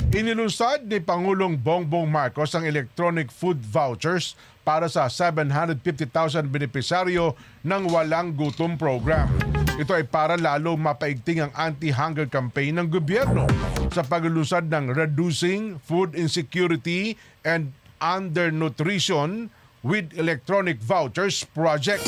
Inilunsad ni Pangulong Bongbong Marcos ang electronic food vouchers para sa 750,000 benepisaryo ng Walang Gutom program. Ito ay para lalo mapaigting ang anti-hunger campaign ng gobyerno sa paglulusad ng Reducing Food Insecurity and Undernutrition with Electronic Vouchers Project.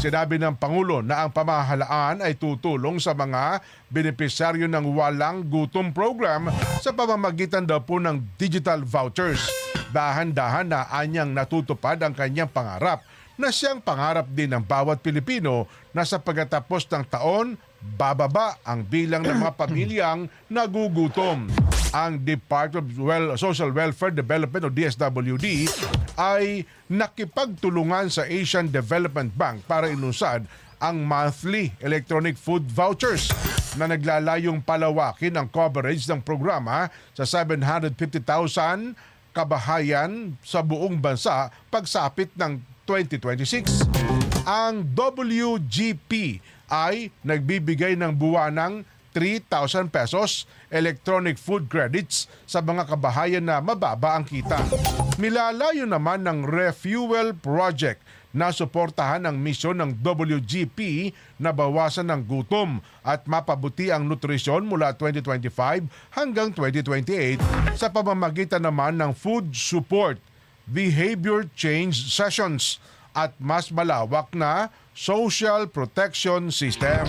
Sinabi ng Pangulo na ang pamahalaan ay tutulong sa mga benepisaryo ng Walang Gutom program sa pamamagitan daw po ng digital vouchers. Dahan-dahan na anyang natutupad ang kanyang pangarap na siyang pangarap din ng bawat Pilipino na sa pagkatapos ng taon, bababa ang bilang ng mga pamilyang nagugutom. Ang Department of Social Welfare Development o DSWD ay nakipagtulungan sa Asian Development Bank para ilunsad ang monthly electronic food vouchers na naglalayong palawakin ang coverage ng programa sa 750,000 kabahayan sa buong bansa pagsapit ng 2026. Ang WGP ay nagbibigay ng buwanang 3,000 pesos electronic food credits sa mga kabahayan na mababa ang kita. Nilalayo naman ng Refuel Project na suportahan ang misyon ng WGP na bawasan ng gutom at mapabuti ang nutrisyon mula 2025 hanggang 2028 sa pamamagitan naman ng food support, behavior change sessions at mas malawak na social protection system.